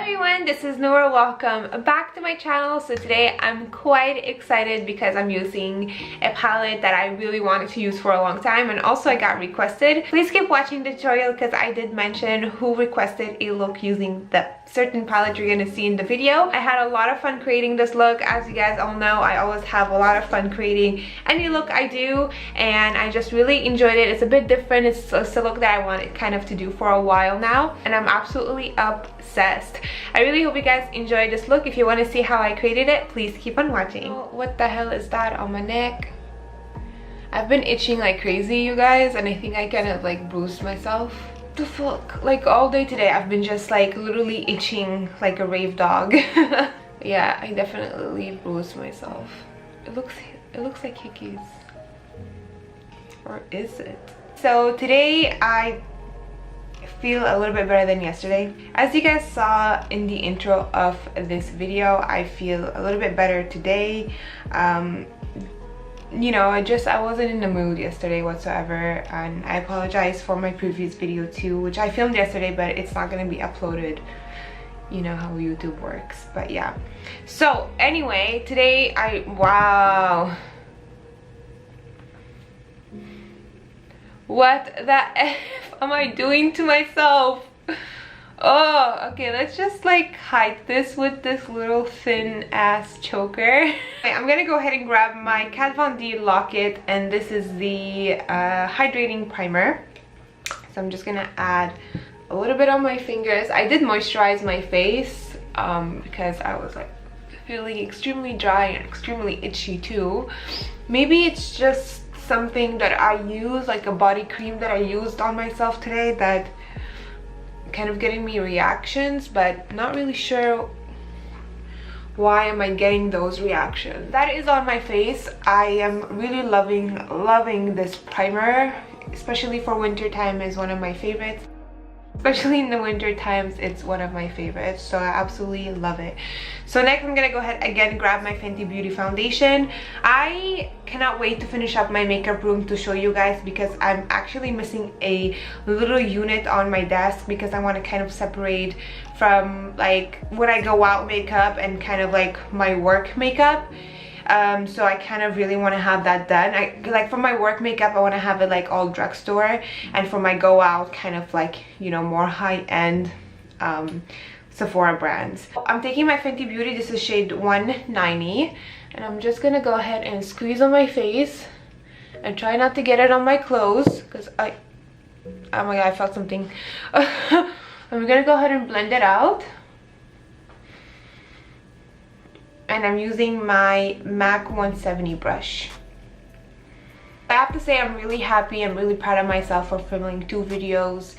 everyone, this is Noor. Welcome back to my channel. So today I'm quite excited because I'm using a palette that I really wanted to use for a long time, and also I got requested. Please keep watching the tutorial because I did mention who requested a look using the certain palette you're gonna see in the video. I had a lot of fun creating this look. As you guys all know, I always have a lot of fun creating any look I do, and I just really enjoyed it. It's a bit different. It's a look that I wanted kind of to do for a while now, and I'm absolutely obsessed. I really hope you guys enjoyed this look. If you want to see how I created it, please keep on watching. Oh, what the hell is that on my neck? I've been itching like crazy, you guys, and I think I kind of like bruised myself. What the fuck? Like all day today I've been just like literally itching like a rave dog. Yeah, I definitely bruised myself. It looks like hickeys. Or is it? So today I feel a little bit better than yesterday. As you guys saw in the intro of this video, I feel a little bit better today. You know, I wasn't in the mood yesterday whatsoever, and I apologize for my previous video too, which I filmed yesterday, but it's not going to be uploaded. You know how YouTube works. But yeah, so anyway, today wow, what the F am I doing to myself? Oh, okay, let's just like hide this with this little thin ass choker. I'm gonna go ahead and grab my Kat Von D locket, and this is the hydrating primer. So I'm just gonna add a little bit on my fingers. I did moisturize my face because I was like feeling extremely dry and extremely itchy too. Maybe it's just something that I use, like a body cream that I used on myself today, that kind of getting me reactions, but not really sure why am I getting those reactions. That is on my face. I am really loving this primer, especially for winter time. Is one of my favorites. Especially in the winter times, it's one of my favorites, so I absolutely love it. So next I'm gonna go ahead again, grab my Fenty Beauty foundation. I cannot wait to finish up my makeup room to show you guys, because I'm actually missing a little unit on my desk, because I want to kind of separate from like when I go out makeup and kind of like my work makeup. So I kind of really want to have that done. Like for my work makeup, I want to have it like all drugstore, and for my go out, kind of like, you know, more high-end Sephora brands. I'm taking my Fenty Beauty, this is shade 190, and I'm just gonna go ahead and squeeze on my face and try not to get it on my clothes, because oh my god, I felt something. I'm gonna go ahead and blend it out. And I'm using my MAC 170 brush. I have to say I'm really happy and really proud of myself for filming 2 videos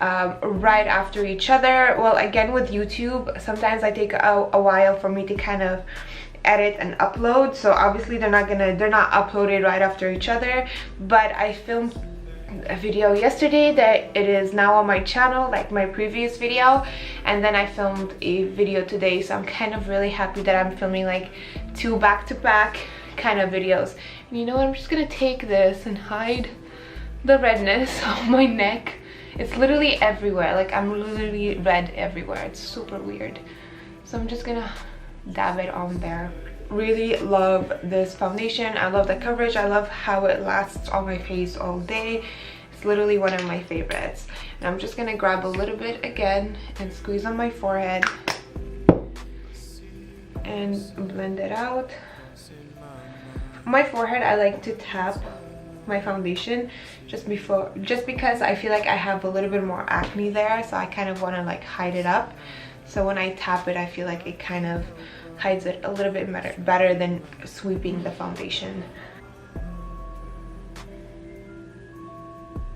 right after each other. Well, again, with YouTube, sometimes I take a while for me to kind of edit and upload, so obviously they're not uploaded right after each other, but I filmed a video yesterday that it is now on my channel, like my previous video, and then I filmed a video today, so I'm kind of really happy that I'm filming like 2 back-to-back kind of videos. And you know what, I'm just gonna take this and hide the redness on my neck. It's literally everywhere, like I'm literally red everywhere. It's super weird. So I'm just gonna dab it on there. Really love this foundation. I love the coverage. I love how it lasts on my face all day. It's literally one of my favorites. And I'm just gonna grab a little bit again and squeeze on my forehead and blend it out. On my forehead, I like to tap my foundation just because I feel like I have a little bit more acne there, so I kind of want to like hide it up. So when I tap it, I feel like it kind of hides it a little bit better than sweeping the foundation.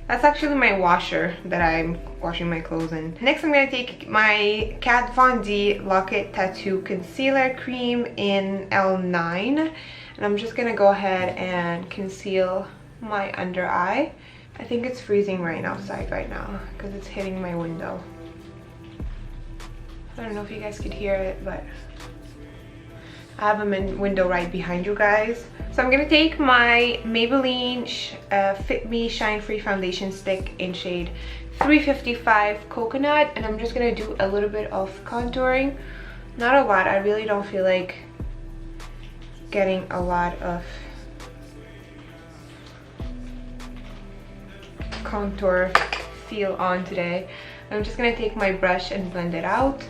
That's actually my washer that I'm washing my clothes in. Next, I'm gonna take my Kat Von D Locket Tattoo Concealer Cream in L9, and I'm just gonna go ahead and conceal my under eye. I think it's freezing outside right now because it's hitting my window. I don't know if you guys could hear it, but I have a window right behind you guys. So I'm gonna take my Maybelline Fit Me Shine Free Foundation Stick in shade 355 Coconut, and I'm just gonna do a little bit of contouring. Not a lot. I really don't feel like getting a lot of contour feel on today. I'm just gonna take my brush and blend it out.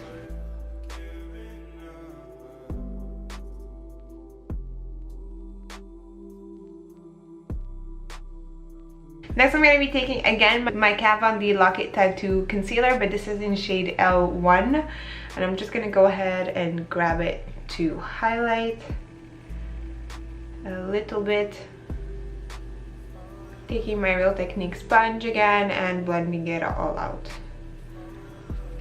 Next, I'm going to be taking again my Kat Von D Lock It Tattoo Concealer, but this is in shade L1, and I'm just going to go ahead and grab it to highlight a little bit. Taking my Real Technique sponge again and blending it all out.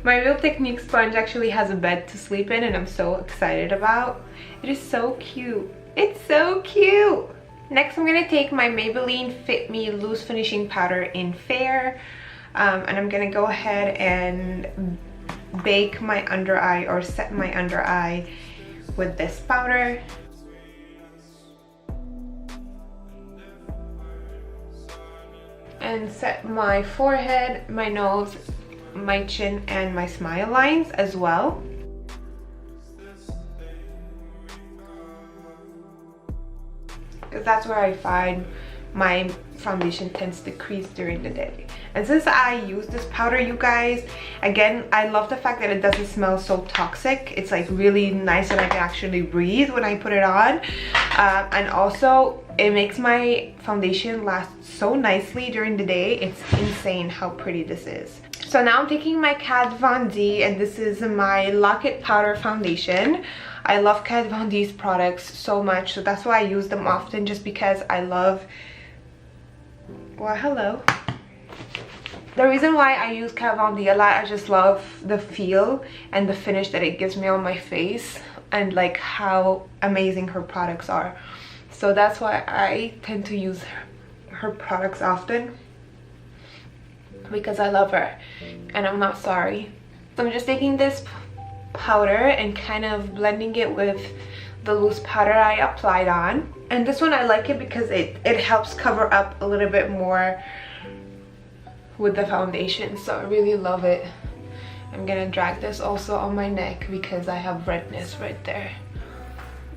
My Real Technique sponge actually has a bed to sleep in, and I'm so excited about. It is so cute. It's so cute. Next, I'm going to take my Maybelline Fit Me Loose Finishing Powder in Fair, and I'm going to go ahead and bake my under eye, or set my under eye with this powder. And set my forehead, my nose, my chin, and my smile lines as well. Because that's where I find my foundation tends to crease during the day. And since I use this powder, you guys, again, I love the fact that it doesn't smell so toxic. It's like really nice, and I can actually breathe when I put it on. And also it makes my foundation last so nicely during the day. It's insane how pretty this is. So now I'm taking my Kat Von D, and this is my Lock It Powder Foundation. I love Kat Von D's products so much, so that's why I use them often, just because I love, well, hello. The reason why I use Kat Von D a lot, I just love the feel and the finish that it gives me on my face, and like how amazing her products are. So that's why I tend to use her products often, because I love her and I'm not sorry. So I'm just taking this powder and kind of blending it with the loose powder I applied on. And this one I like it because it helps cover up a little bit more with the foundation, so I really love it. I'm gonna drag this also on my neck because I have redness right there.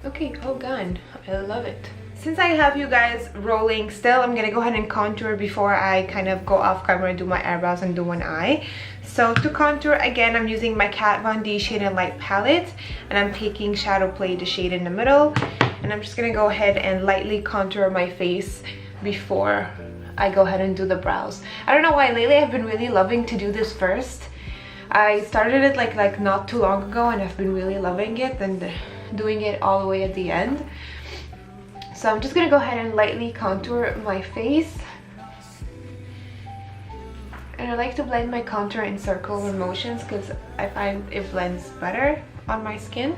Okay, all gone. I love it. Since I have you guys rolling still, I'm gonna go ahead and contour before I kind of go off camera and do my eyebrows and do one eye. So to contour, again, I'm using my Kat Von D Shade and Light palette, and I'm taking Shadowplay, the shade in the middle, and I'm just gonna go ahead and lightly contour my face before I go ahead and do the brows. I don't know why lately I've been really loving to do this first. I started it like not too long ago, and I've been really loving it and doing it all the way at the end. So I'm just gonna go ahead and lightly contour my face. And I like to blend my contour in circular motions because I find it blends better on my skin.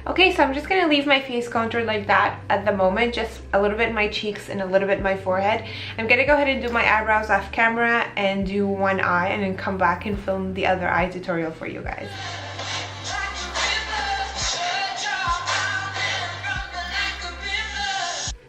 Okay, so I'm just gonna leave my face contoured like that at the moment, just a little bit my cheeks and a little bit my forehead. I'm gonna go ahead and do my eyebrows off camera and do one eye, and then come back and film the other eye tutorial for you guys.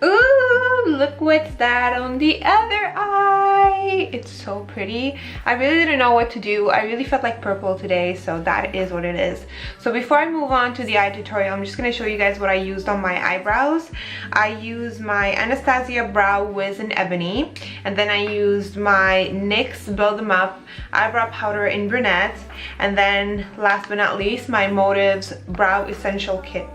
Ooh, look what's that on the other eye. It's so pretty. I really didn't know what to do. I really felt like purple today, so that is what it is. So before I move on to the eye tutorial, I'm just going to show you guys what I used on my eyebrows. I used my Anastasia Brow Wiz in Ebony, and then I used my NYX Build 'Em Up eyebrow powder in Brunette, and then last but not least, my Motives Brow Essential Kit.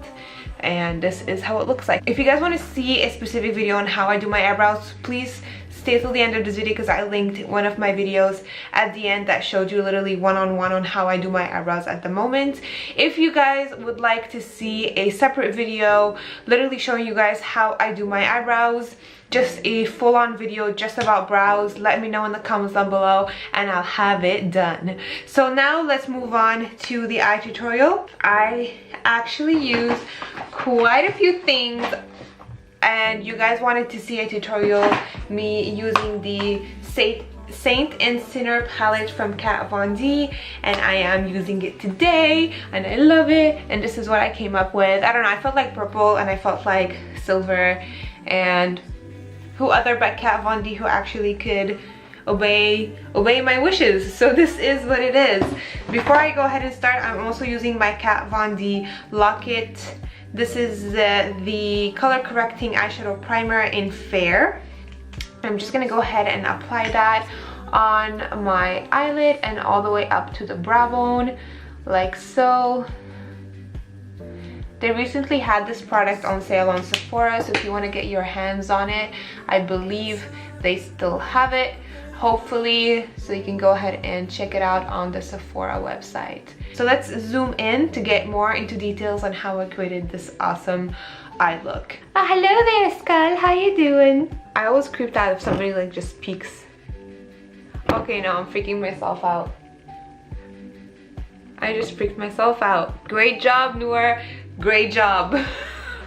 And this is how it looks like. If you guys want to see a specific video on how I do my eyebrows, please stay till the end of this video, because I linked one of my videos at the end that showed you literally one-on-one on how I do my eyebrows at the moment. If you guys would like to see a separate video literally showing you guys how I do my eyebrows, just a full-on video just about brows, let me know in the comments down below and I'll have it done. So now let's move on to the eye tutorial. I actually use quite a few things, and you guys wanted to see a tutorial me using the Saint and Sinner palette from Kat Von D, and I am using it today and I love it. And this is what I came up with. I don't know, I felt like purple and I felt like silver, and who other but Kat Von D who actually could obey my wishes. So this is what it is. Before I go ahead and start, I'm also using my Kat Von D Lock-It. This is the color correcting eyeshadow primer in Fair. I'm just gonna go ahead and apply that on my eyelid and all the way up to the brow bone, like so. They recently had this product on sale on Sephora, so if you want to get your hands on it, I believe they still have it, hopefully, so you can go ahead and check it out on the Sephora website. So let's zoom in to get more into details on how I created this awesome eye look. Hello there, Skull, how you doing? I always creeped out if somebody like just peeks. Okay, no, I'm freaking myself out. I just freaked myself out. Great job, Noor. Great job.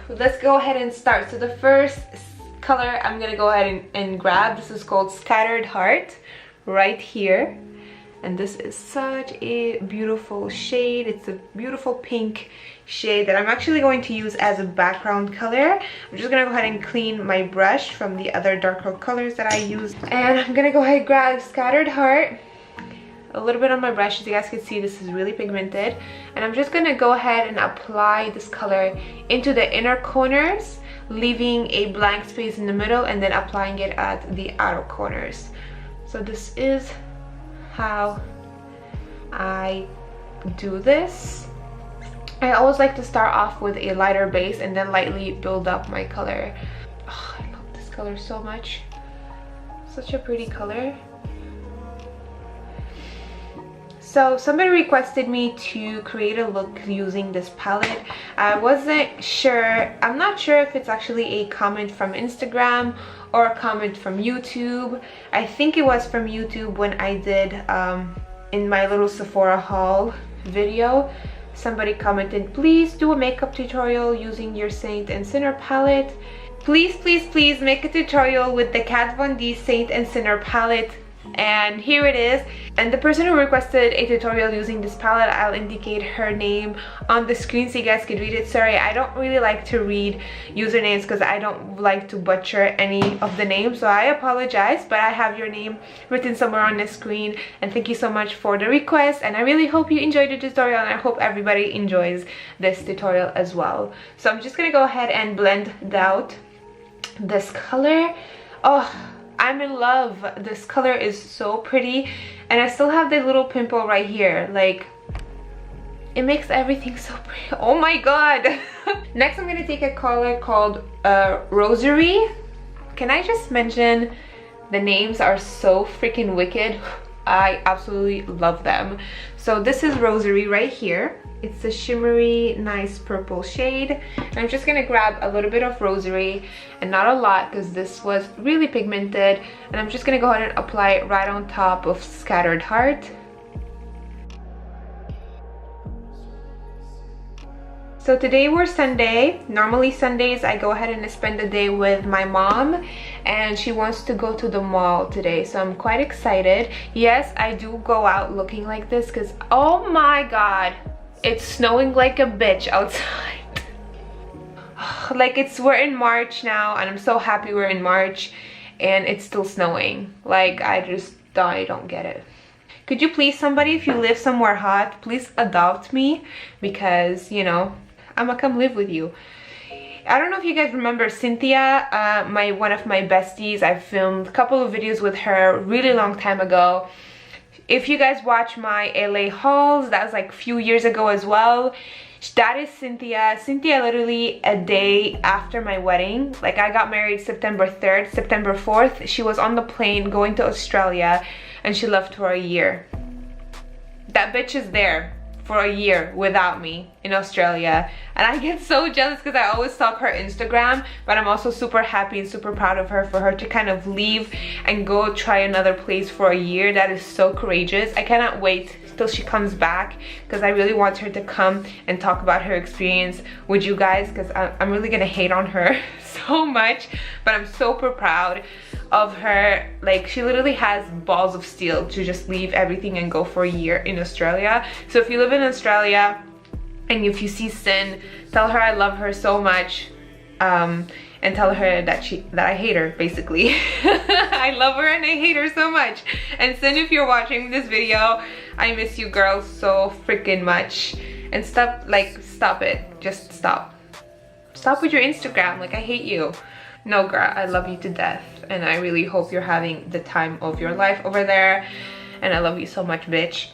Let's go ahead and start. So the first color I'm gonna go ahead and grab, this is called Scattered Heart, right here. And this is such a beautiful shade. It's a beautiful pink shade that I'm actually going to use as a background color. I'm just gonna go ahead and clean my brush from the other darker colors that I used. And I'm gonna go ahead and grab Scattered Heart. A little bit on my brush. As you guys can see, this is really pigmented. And I'm just gonna go ahead and apply this color into the inner corners, leaving a blank space in the middle and then applying it at the outer corners. So this is how I do this. I always like to start off with a lighter base and then lightly build up my color. Oh, I love this color so much. Such a pretty color. So somebody requested me to create a look using this palette. I wasn't sure, I'm not sure if it's actually a comment from Instagram or a comment from YouTube. I think it was from YouTube when I did in my little Sephora haul video. Somebody commented, please do a makeup tutorial using your Saint and Sinner palette. Please, please, please make a tutorial with the Kat Von D Saint and Sinner palette. And here it is. And the person who requested a tutorial using this palette, I'll indicate her name on the screen so you guys could read it. Sorry, I don't really like to read usernames because I don't like to butcher any of the names, so I apologize, but I have your name written somewhere on the screen. And thank you so much for the request, and I really hope you enjoyed the tutorial, and I hope everybody enjoys this tutorial as well. So I'm just gonna go ahead and blend out this color. Oh, I'm in love. This color is so pretty, and I still have the little pimple right here. Like, it makes everything so pretty. Oh my god. Next I'm gonna take a color called Rosary. Can I just mention the names are so freaking wicked. I absolutely love them. So this is Rosary right here. It's a shimmery, nice purple shade. And I'm just gonna grab a little bit of Rosary, and not a lot because this was really pigmented. And I'm just gonna go ahead and apply it right on top of Scattered Heart. So today we're Sunday. Normally Sundays I go ahead and spend the day with my mom, and she wants to go to the mall today, so I'm quite excited. Yes, I do go out looking like this because, oh my god, it's snowing like a bitch outside. Like, we're in March now, and I'm so happy we're in March and it's still snowing. Like, I don't get it. Could you please, somebody, if you live somewhere hot, please adopt me, because, you know, I'm gonna come live with you. I don't know if you guys remember Cynthia, one of my besties. I filmed a couple of videos with her really long time ago. If you guys watch my LA hauls, that was like a few years ago as well. That is Cynthia. Cynthia literally a day after my wedding. Like, I got married September 3rd, September 4th. She was on the plane going to Australia, and she left for a year. That bitch is there for a year without me in Australia, and I get so jealous because I always stalk her Instagram, but I'm also super happy and super proud of her for her to kind of leave and go try another place for a year. That is so courageous. I cannot wait till she comes back, because I really want her to come and talk about her experience with you guys, because I'm really gonna hate on her so much, but I'm super proud of her. Like, she literally has balls of steel to just leave everything and go for a year in Australia. So if you live in Australia and if you see Sin, tell her I love her so much, and tell her that I hate her, basically. I love her and I hate her so much. And Sin, if you're watching this video, I miss you girl so freaking much. And stop it, just stop with your Instagram. Like, I hate you. No girl, I love you to death, and I really hope you're having the time of your life over there, and I love you so much, bitch.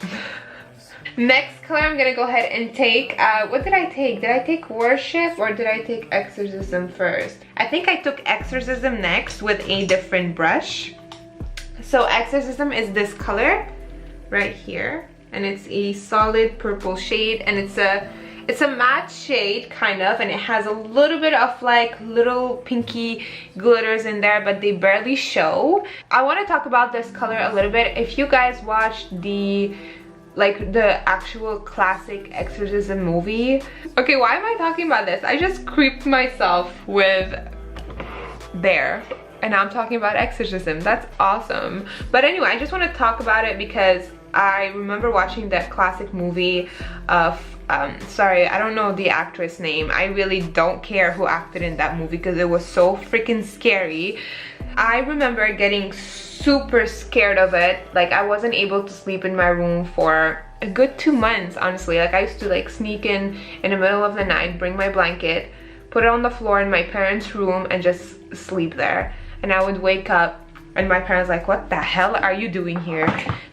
Next color I'm gonna go ahead and take, what did I take? Did I take Worship or did I take Exorcism first? I think I took Exorcism next with a different brush. So Exorcism is this color right here, and it's a solid purple shade, and it's a matte shade kind of, and it has a little bit of like little pinky glitters in there, but they barely show. I want to talk about this color a little bit. If you guys watched the actual classic Exorcism movie. Okay, why am I talking about this? I just creeped myself with there, and now I'm talking about Exorcism. That's awesome. But anyway, I just want to talk about it because I remember watching that classic movie of sorry, I don't know the actress name. I really don't care who acted in that movie because it was so freaking scary. I remember getting super scared of it. Like, I wasn't able to sleep in my room for a good 2 months, honestly. Like, I used to like sneak in the middle of the night, bring my blanket, put it on the floor in my parents' room and just sleep there. And I would wake up and my parents like, what the hell are you doing here?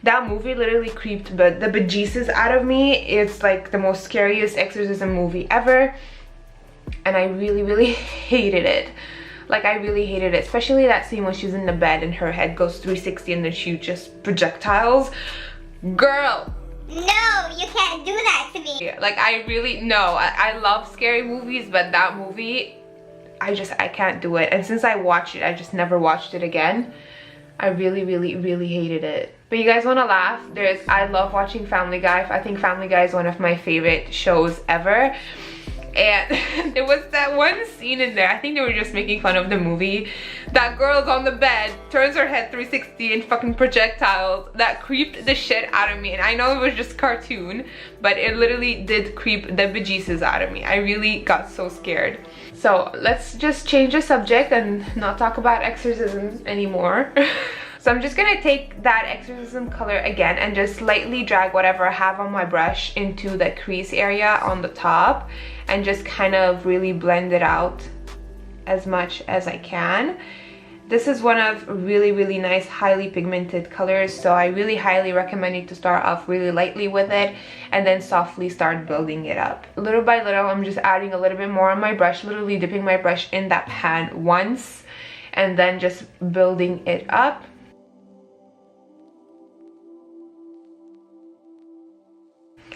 That movie literally creeped the bejesus out of me. It's like the most scariest exorcism movie ever, and I really hated it. Like, I really hated it, especially that scene when she's in the bed and her head goes 360 and then she just projectiles. Girl, no, you can't do that to me. like, I really, no, I love scary movies, but that movie, I can't do it. And since I watched it, I just never watched it again. I really hated it. But you guys want to laugh? I love watching Family Guy. I think Family Guy is one of my favorite shows ever. And there was that one scene in there, I think they were just making fun of the movie. That girl's on the bed, turns her head 360 and fucking projectiles. That creeped the shit out of me. And I know it was just cartoon, but it literally did creep the bejesus out of me. I really got so scared. So let's just change the subject and not talk about exorcisms anymore. So I'm just gonna take that Exorcism color again and just lightly drag whatever I have on my brush into the crease area on the top and just kind of really blend it out as much as I can. This is one of really nice, highly pigmented colors, so I really highly recommend you to start off really lightly with it and then softly start building it up. Little by little, I'm just adding a little bit more on my brush, literally dipping my brush in that pan once and then just building it up.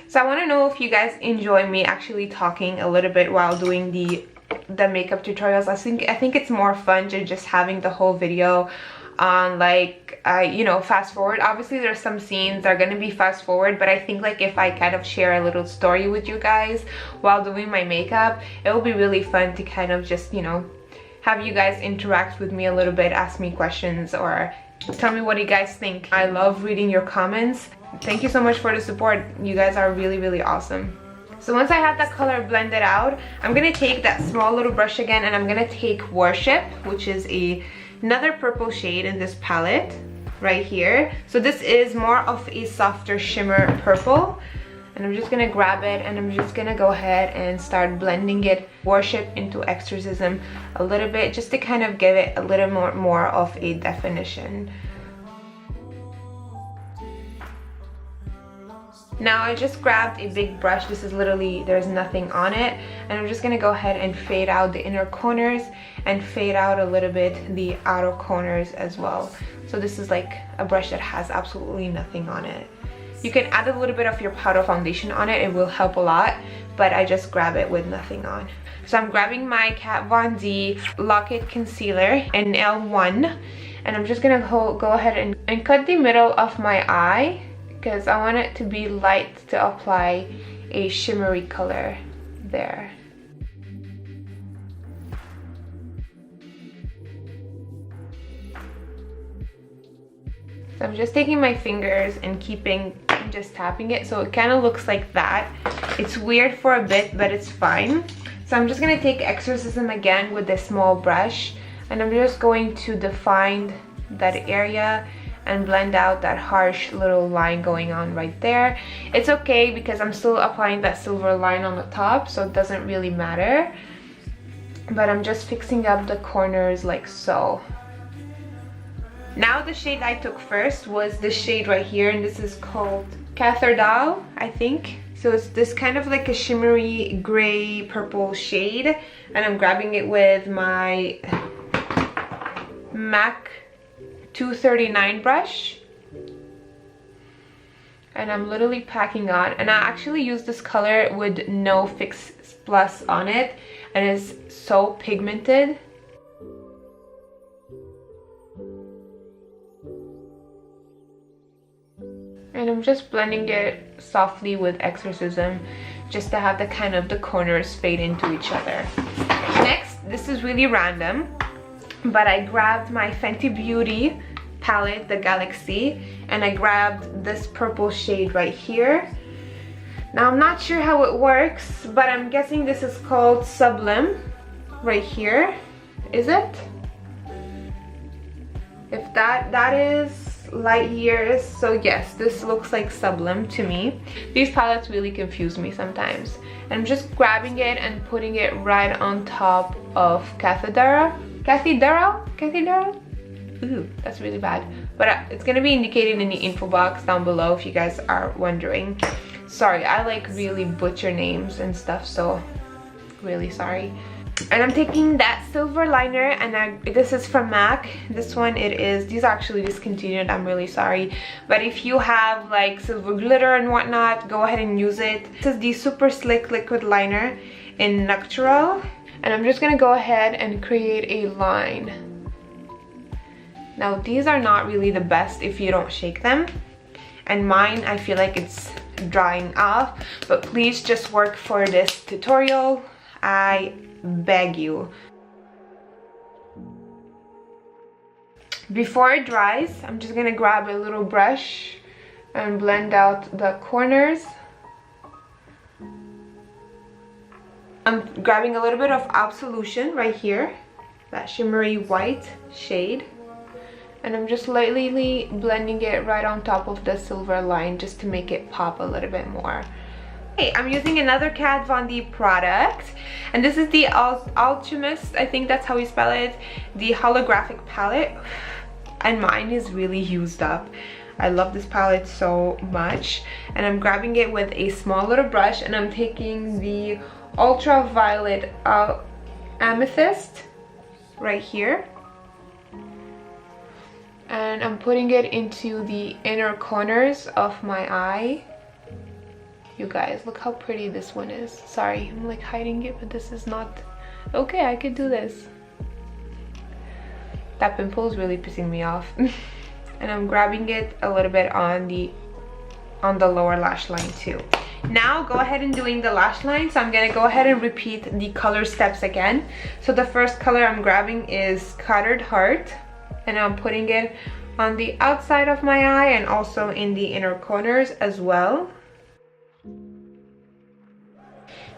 So I want to know if you guys enjoy me actually talking a little bit while doing the makeup tutorials. I think it's more fun to just having the whole video on like you know, fast forward. Obviously there's some scenes that are gonna be fast forward, but I think like if I kind of share a little story with you guys while doing my makeup, it will be really fun to kind of just, you know, have you guys interact with me a little bit, ask me questions, or tell me what you guys think. I love reading your comments. Thank you so much for the support. You guys are really awesome. So once I have that color blended out, I'm gonna take that small little brush again and I'm gonna take Worship, which is another purple shade in this palette right here. So this is more of a softer shimmer purple, and I'm just gonna grab it and I'm just gonna go ahead and start blending it, Worship into Exorcism a little bit, just to kind of give it a little more of a definition. Now I just grabbed a big brush. This is literally, there's nothing on it, and I'm just gonna go ahead and fade out the inner corners and fade out a little bit the outer corners as well. So this is like a brush that has absolutely nothing on it. You can add a little bit of your powder foundation on it, it will help a lot, but I just grab it with nothing on. So I'm grabbing my Kat Von D Lock It Concealer in L1, and I'm just gonna go ahead and cut the middle of my eye because I want it to be light to apply a shimmery color there. So I'm just taking my fingers and just tapping it so it kind of looks like that. It's weird for a bit, but it's fine. So I'm just gonna take Exorcism again with this small brush, and I'm just going to define that area and blend out that harsh little line going on right there. It's okay because I'm still applying that silver line on the top, so it doesn't really matter. But I'm just fixing up the corners like so. Now the shade I took first was this shade right here, and this is called Cathedral, I think. So it's this kind of like a shimmery gray purple shade, and I'm grabbing it with my MAC 239 brush, and I'm literally packing on. And I actually use this color with no Fix Plus on it, and it's so pigmented. And I'm just blending it softly with Exorcism just to have the kind of the corners fade into each other. Next, this is really random, but I grabbed my Fenty Beauty palette, the Galaxy, and I grabbed this purple shade right here. Now I'm not sure how it works, but I'm guessing this is called Sublime right here. Is it? If that is light years, so yes, this looks like Sublime to me. These palettes really confuse me sometimes, and I'm just grabbing it and putting it right on top of Cathedral. Ooh, that's really bad, but it's gonna be indicated in the info box down below if you guys are wondering. Sorry, I like really butcher names and stuff, so really sorry. And I'm taking that silver liner, and this is from MAC. This one, these are actually discontinued, I'm really sorry. But if you have like silver glitter and whatnot, go ahead and use it. This is the Super Slick Liquid Liner in Natural. And I'm just gonna go ahead and create a line. Now these are not really the best if you don't shake them. And mine, I feel like it's drying off. But please just work for this tutorial, I beg you. Before it dries, I'm just gonna grab a little brush and blend out the corners. I'm grabbing a little bit of Absolution right here, that shimmery white shade, and I'm just lightly blending it right on top of the silver line just to make it pop a little bit more. Okay, I'm using another Kat Von D product, and this is the Alchemist, I think that's how you spell it, the holographic palette, and mine is really used up. I love this palette so much, and I'm grabbing it with a small little brush, and I'm taking the Ultraviolet Amethyst right here, and I'm putting it into the inner corners of my eye. You guys, look how pretty this one is. Sorry, I'm like hiding it, but this is not okay. I could do this. That pimple is really pissing me off. And I'm grabbing it a little bit on the lower lash line too. Now go ahead and doing the lash line. So I'm gonna go ahead and repeat the color steps again. So the first color I'm grabbing is Colored Heart, and I'm putting it on the outside of my eye and also in the inner corners as well.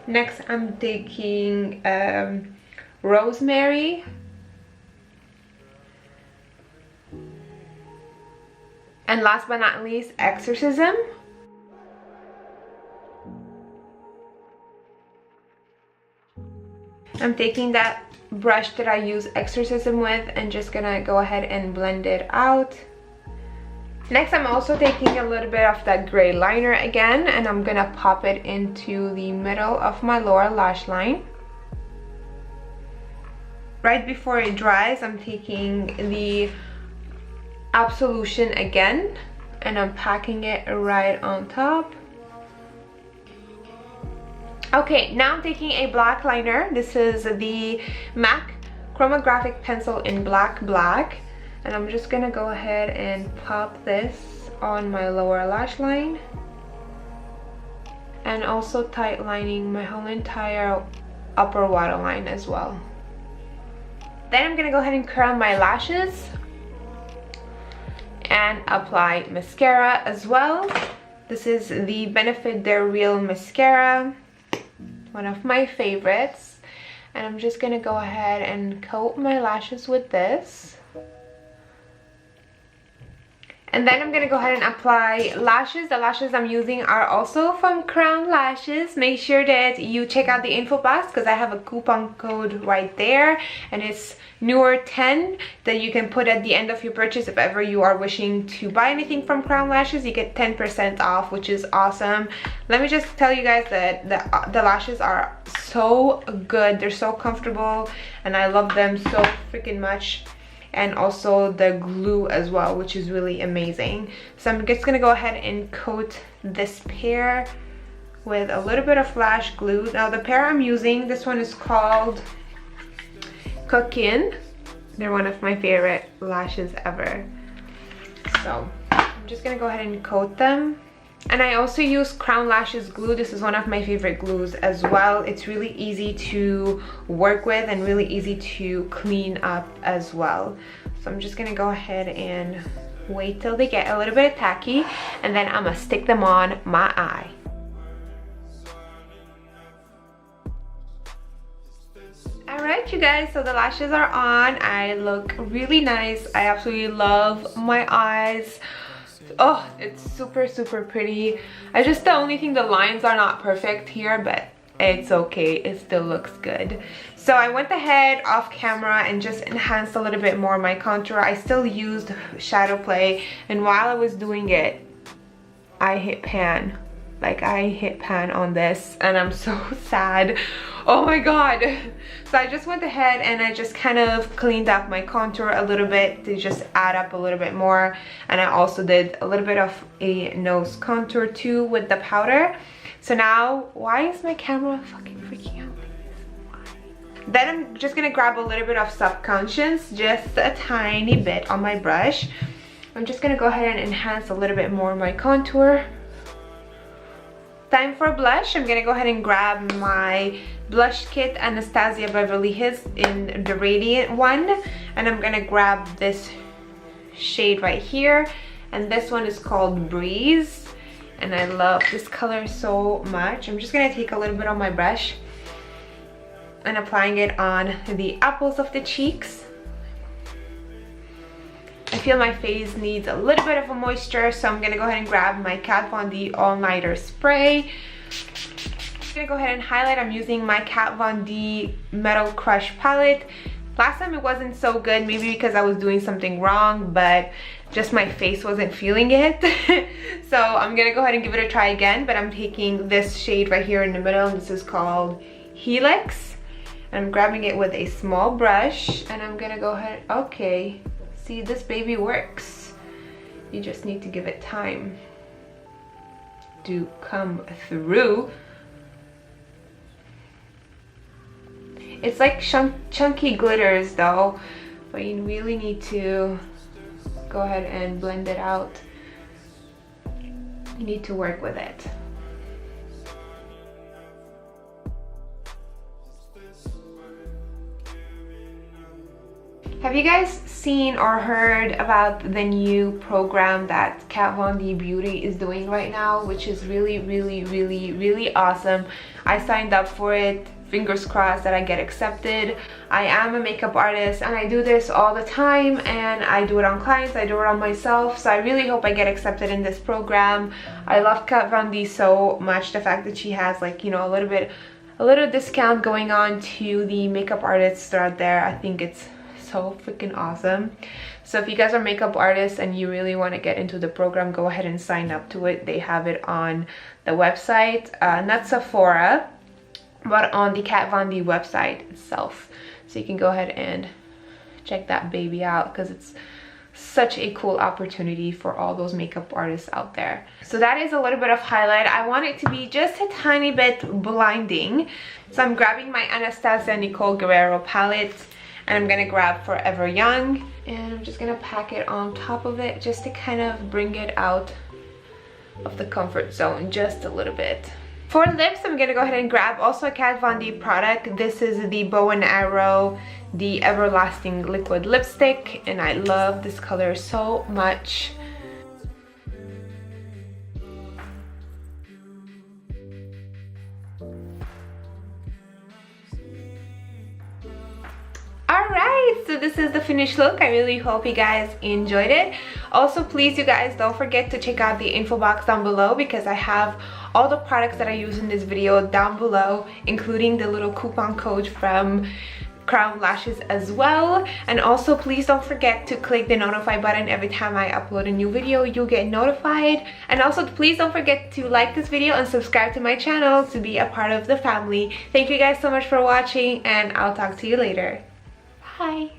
Next, I'm taking Rosemary, and last but not least, Exorcism. I'm taking that brush that I use Exorcism with and just gonna go ahead and blend it out. Next, I'm also taking a little bit of that gray liner again, and I'm gonna pop it into the middle of my lower lash line. Right before it dries, I'm taking the Absolution again, and I'm packing it right on top. Okay, now I'm taking a black liner. This is the MAC Chromographic Pencil in Black, and I'm just gonna go ahead and pop this on my lower lash line, and also tight lining my whole entire upper waterline as well. Then I'm gonna go ahead and curl my lashes and apply mascara as well. This is the Benefit They're Real mascara, one of my favorites. And I'm just gonna go ahead and coat my lashes with this. And then I'm gonna go ahead and apply lashes. The lashes I'm using are also from Crown Lashes. Make sure that you check out the info box because I have a coupon code right there, and it's newer10 that you can put at the end of your purchase. If ever you are wishing to buy anything from Crown Lashes, you get 10% off, which is awesome. Let me just tell you guys that the lashes are so good. They're so comfortable and I love them so freaking much. And also the glue as well, which is really amazing. So I'm just gonna go ahead and coat this pair with a little bit of lash glue. Now the pair I'm using, this one is called Cookin'. They're one of my favorite lashes ever. So I'm just gonna go ahead and coat them. And I also use Crown Lashes glue. This is one of my favorite glues as well. It's really easy to work with and really easy to clean up as well. So I'm just gonna go ahead and wait till they get a little bit tacky, and then I'm gonna stick them on my eye. Alright you guys, so the lashes are on. I look really nice. I absolutely love my eyes. Oh, it's super pretty. The only thing, the lines are not perfect here, but it's okay, it still looks good. So I went ahead off camera and just enhanced a little bit more my contour. I still used Shadowplay, and while I was doing it, I hit pan. Like, I hit pan on this and I'm so sad. Oh my god. So I just went ahead and I just kind of cleaned up my contour a little bit to just add up a little bit more, and I also did a little bit of a nose contour too with the powder. So now, why is my camera fucking freaking out? Then I'm just gonna grab a little bit of Subconscious, just a tiny bit on my brush. I'm just gonna go ahead and enhance a little bit more my contour. Time for blush. I'm gonna go ahead and grab my blush kit Anastasia Beverly Hills in the Radiant one, and I'm gonna grab this shade right here, and this one is called Breeze, and I love this color so much. I'm just gonna take a little bit on my brush and applying it on the apples of the cheeks. I feel my face needs a little bit of a moisture, so I'm gonna go ahead and grab my Kat Von D All Nighter Spray. I'm gonna go ahead and highlight. I'm using my Kat Von D Metal Crush palette. Last time it wasn't so good, maybe because I was doing something wrong, but just my face wasn't feeling it. So I'm gonna go ahead and give it a try again, but I'm taking this shade right here in the middle. This is called Helix. I'm grabbing it with a small brush, and I'm gonna go ahead, okay. See, this baby works. You just need to give it time to come through. It's like chunky glitters though, but you really need to go ahead and blend it out. You need to work with it. Have you guys seen or heard about the new program that Kat Von D Beauty is doing right now, which is really awesome? I signed up for it. Fingers crossed that I get accepted. I am a makeup artist and I do this all the time, and I do it on clients, I do it on myself, so I really hope I get accepted in this program. I love Kat Von D so much. The fact that she has, like, you know, a little discount going on to the makeup artists out there, I think it's so freaking awesome. So if you guys are makeup artists and you really want to get into the program, go ahead and sign up to it. They have it on the website, not Sephora, but on the Kat Von D website itself. So you can go ahead and check that baby out, because it's such a cool opportunity for all those makeup artists out there. So that is a little bit of highlight. I want it to be just a tiny bit blinding, so I'm grabbing my Anastasia Nicole Guerriero palette, And I'm gonna grab Forever Young, and I'm just gonna pack it on top of it just to kind of bring it out of the comfort zone just a little bit. For lips, I'm gonna go ahead and grab also a Kat Von D product. This is the Bow and Arrow, the Everlasting Liquid Lipstick, and I love this color so much. Alright, so this is the finished look. I really hope you guys enjoyed it. Also, please, you guys, don't forget to check out the info box down below because I have all the products that I use in this video down below, including the little coupon code from Crown Lashes as well. And also, please don't forget to click the notify button. Every time I upload a new video, you'll get notified. And also, please don't forget to like this video and subscribe to my channel to be a part of the family. Thank you guys so much for watching, and I'll talk to you later. Bye.